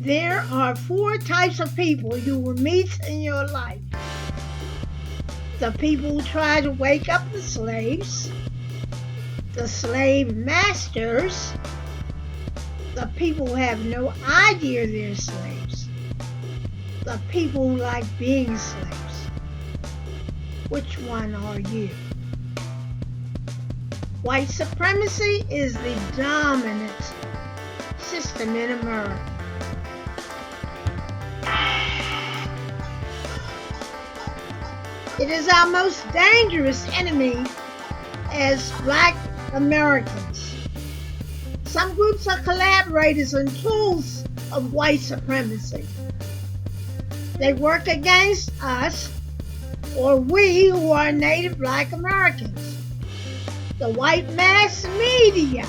There are four types of people you will meet in your life. The people who try to wake up the slaves, the slave masters, the people who have no idea they're slaves, the people who like being slaves. Which one are you? White supremacy is the dominant system in America. It is our most dangerous enemy as Black Americans. Some groups are collaborators and tools of white supremacy. They work against us, or we who are Native Black Americans. The white mass media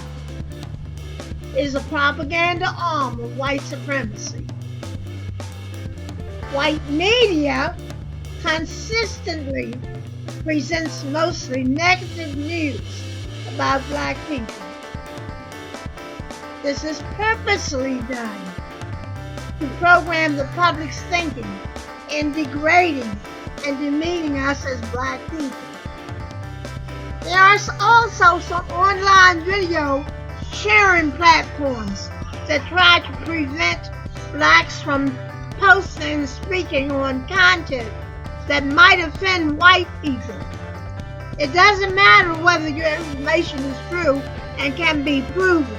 is a propaganda arm of white supremacy. White media consistently presents mostly negative news about Black people. This is purposely done to program the public's thinking in degrading and demeaning us as Black people. There are also some online video sharing platforms that try to prevent Blacks from posting and speaking on content that might offend white people. It doesn't matter whether your information is true and can be proven.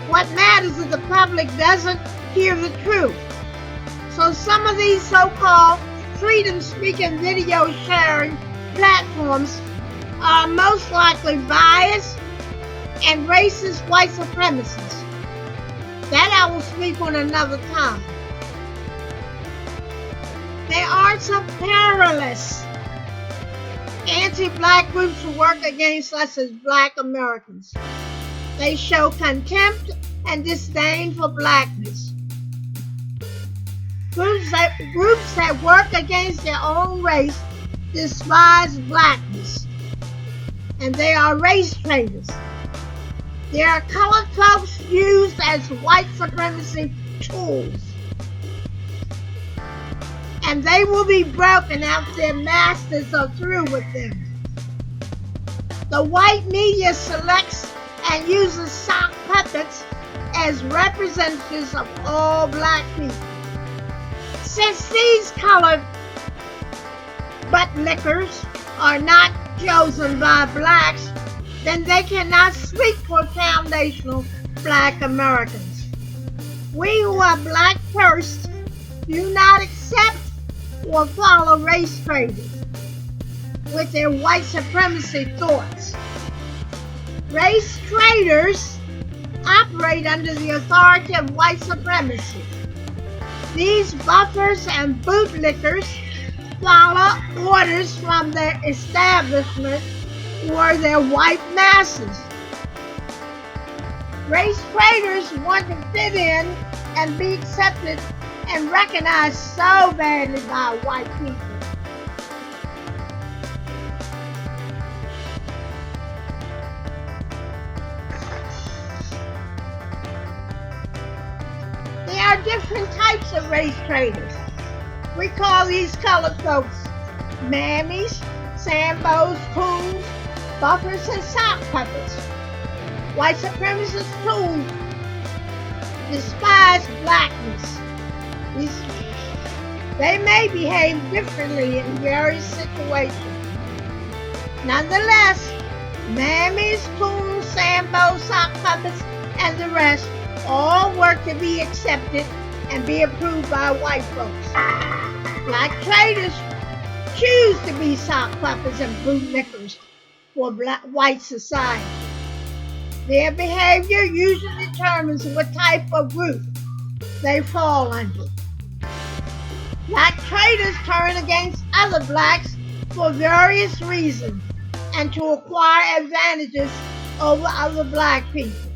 What matters is the public doesn't hear the truth. So some of these so-called freedom-speaking video sharing platforms are most likely biased and racist white supremacists. That I will speak on another time. There are some perilous anti-Black groups who work against us as Black Americans. They show contempt and disdain for Blackness. Groups that work against their own race despise Blackness, and they are race traitors. They are colored folks used as white supremacy tools, and they will be broken after their masters are through with them. The white media selects and uses sock puppets as representatives of all Black people. Since these colored butt lickers are not chosen by Blacks, then they cannot speak for foundational Black Americans. We who are Black first do not accept or follow race traitors with their white supremacy thoughts. Race traitors operate under the authority of white supremacy. These buffers and bootlickers follow orders from their establishment or their white masses. Race traitors want to fit in and be accepted and recognized so badly by white people. There are different types of race traitors. We call these colored folks mammies, sambos, coons, buffers, and sock puppets. White supremacist tools despise Blackness. They may behave differently in various situations. Nonetheless, mammies, coons, sambos, sock puppets, and the rest all work to be accepted and be approved by white folks. Black traitors choose to be sock puppets and bootlickers for white society. Their behavior usually determines what type of group they fall under. Black traitors turn against other Blacks for various reasons and to acquire advantages over other Black people.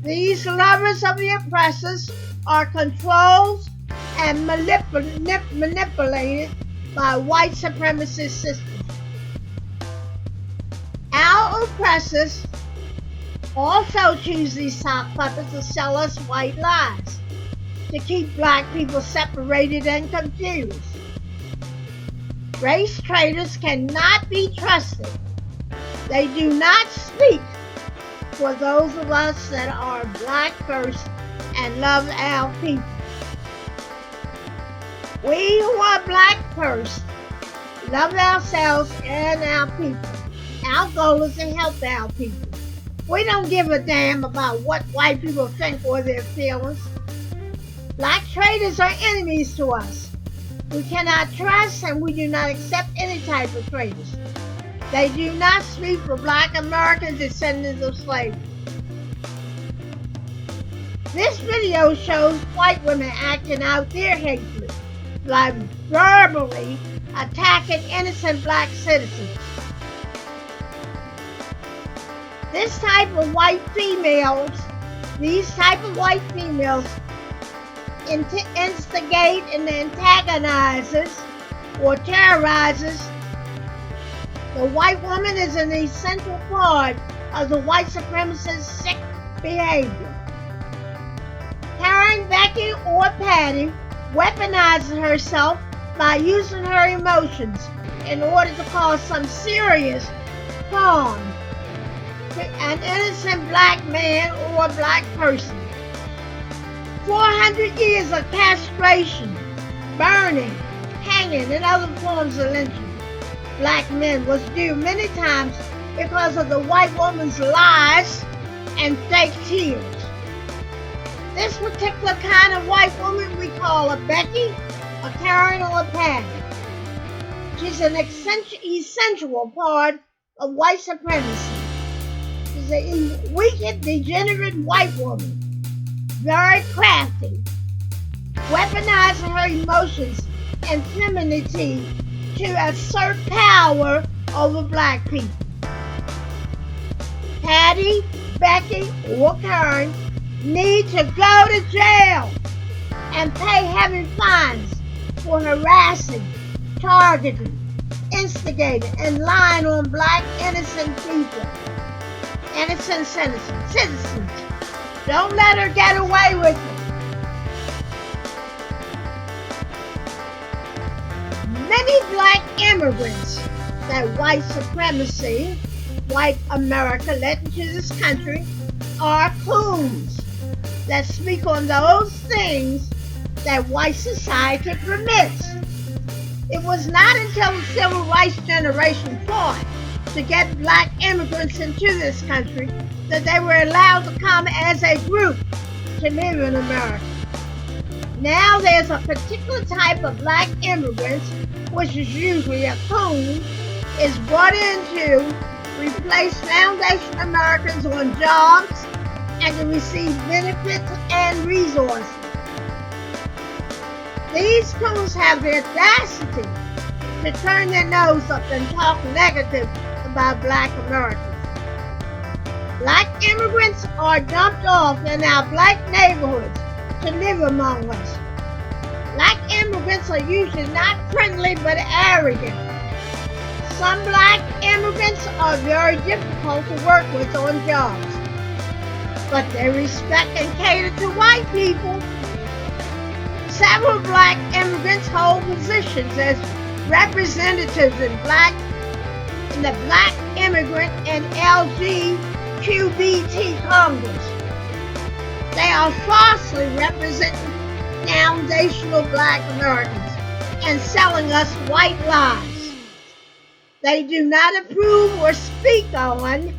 These lovers of the oppressors are controlled and manipulated by white supremacist systems. Our oppressors also choose these sock puppets to sell us white lies. to keep black people separated and confused. Race traitors cannot be trusted. They do not speak for those of us that are black first and love our people. We who are black first love ourselves and our people. Our goal is to help our people. We don't give a damn about what white people think or their feelings. Black traitors are enemies to us. We cannot trust and we do not accept any type of traitors. They do not speak for black American descendants of slavery. This video shows white women acting out their hatred, like verbally attacking innocent black citizens. These type of white females instigate and antagonizes or terrorizes. The white woman is an essential part of the white supremacist sick behavior. Karen, Becky, or Patty weaponizes herself by using her emotions in order to cause some serious harm to an innocent black man or black person. 400 years of castration, burning, hanging, and other forms of lynching black men was due many times because of the white woman's lies and fake tears. This particular kind of white woman we call a Becky, a Karen, or a Patty. She's an essential part of white supremacy. She's a wicked, degenerate white woman, very crafty, weaponizing her emotions and femininity to assert power over black people. Patty, Becky, or Karen need to go to jail and pay heavy fines for harassing, targeting, instigating, and lying on black innocent people, innocent citizens. Don't let her get away with it. Many black immigrants that white supremacy, white America let into this country are coons that speak on those things that white society permits. It was not until the civil rights generation fought to get black immigrants into this country that they were allowed to come as a group to live in America. Now there's a particular type of black immigrants, which is usually a coon, is brought in to replace foundation Americans on jobs and to receive benefits and resources. These coons have the audacity to turn their nose up and talk negative about black Americans. Black immigrants are dumped off in our black neighborhoods to live among us. Black immigrants are usually not friendly but arrogant. Some black immigrants are very difficult to work with on jobs, but they respect and cater to white people. Several black immigrants hold positions as representatives in the Black Immigrant and LGBTQ Congress. They are falsely representing foundational black Americans and selling us white lies. They do not approve or speak on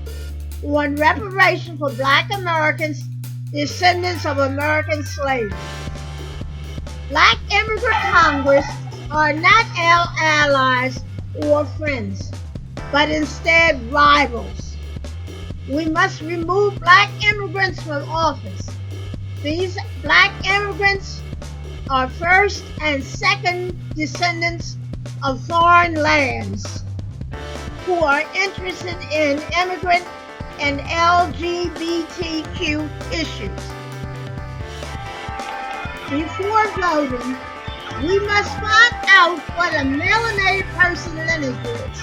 reparation for black Americans, descendants of American slaves. Black Immigrant Congress are not our allies or friends, but instead rivals. We must remove black immigrants from office. These black immigrants are first and second descendants of foreign lands who are interested in immigrant and LGBTQ issues. Before voting, we must find out what a melanated person lineage is,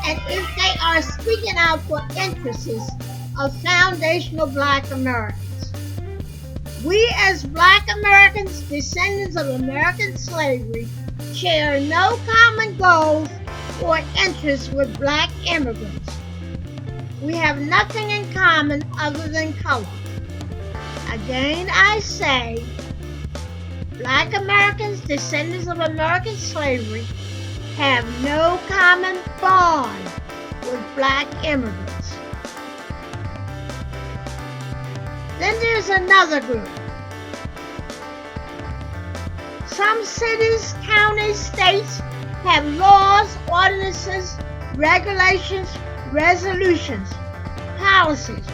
and if they are speaking out for interests of foundational black Americans. We as Black Americans, descendants of American slavery, share no common goals or interests with Black immigrants. We have nothing in common other than color. Again, I say, Black Americans, descendants of American slavery, have no common bond with Black immigrants. Then there's another group. Some cities, counties, states have laws, ordinances, regulations, resolutions, policies,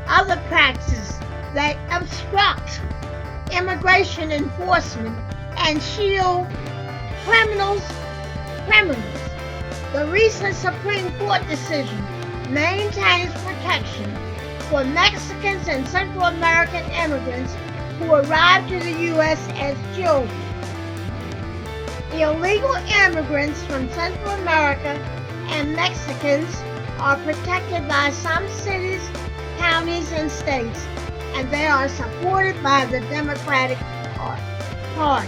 other practices that obstruct immigration enforcement and shield criminals. The recent Supreme Court decision maintains protection for Mexicans and Central American immigrants who arrived to the U.S. as children. Illegal immigrants from Central America and Mexicans are protected by some cities, counties, and states, and they are supported by the Democratic Party.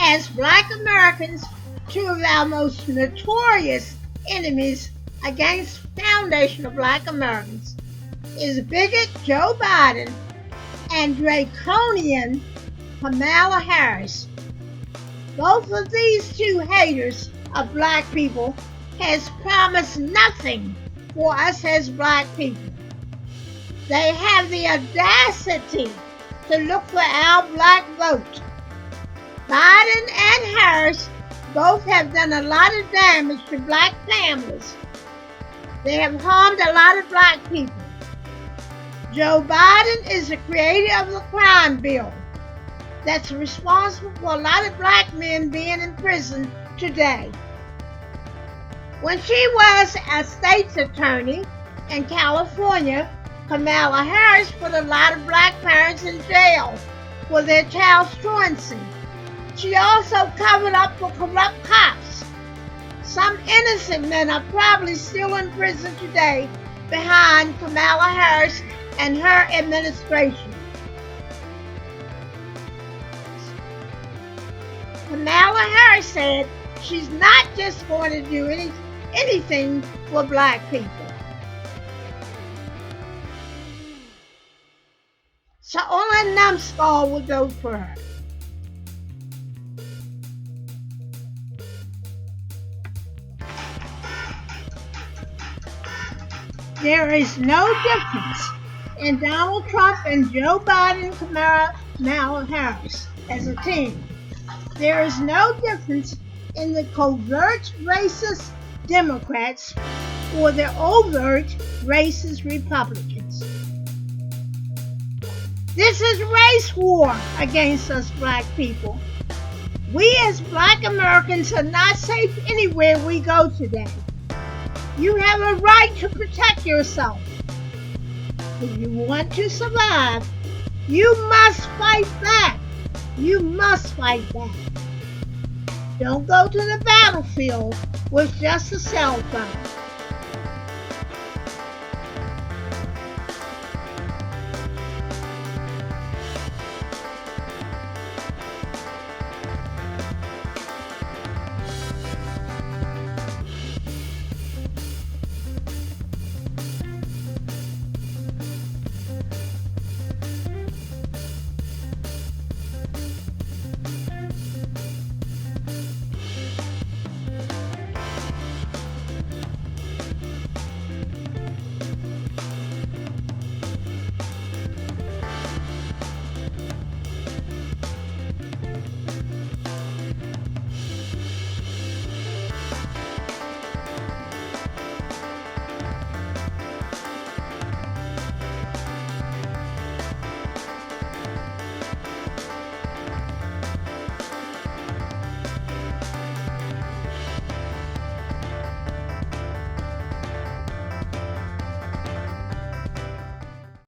As Black Americans, two of our most notorious enemies against foundation of Black Americans is bigot Joe Biden and draconian Kamala Harris. Both of these two haters of Black people has promised nothing for us as Black people. They have the audacity to look for our Black vote. Biden and Harris both have done a lot of damage to Black families. They have harmed a lot of Black people. Joe Biden is the creator of the crime bill that's responsible for a lot of Black men being in prison today. When she was a state's attorney in California, Kamala Harris put a lot of Black parents in jail for their child's truancy. She also covered up for corrupt cops. Some innocent men are probably still in prison today behind Kamala Harris and her administration. Kamala Harris said she's not just going to do anything for Black people. So only a numbskull would vote for her. There is no difference in Donald Trump and Joe Biden and Kamala Harris as a team. There is no difference in the covert racist Democrats or the overt racist Republicans. This is race war against us Black people. We as Black Americans are not safe anywhere we go today. You have a right to protect yourself. If you want to survive, you must fight back. You must fight back. Don't go to the battlefield with just a cell phone.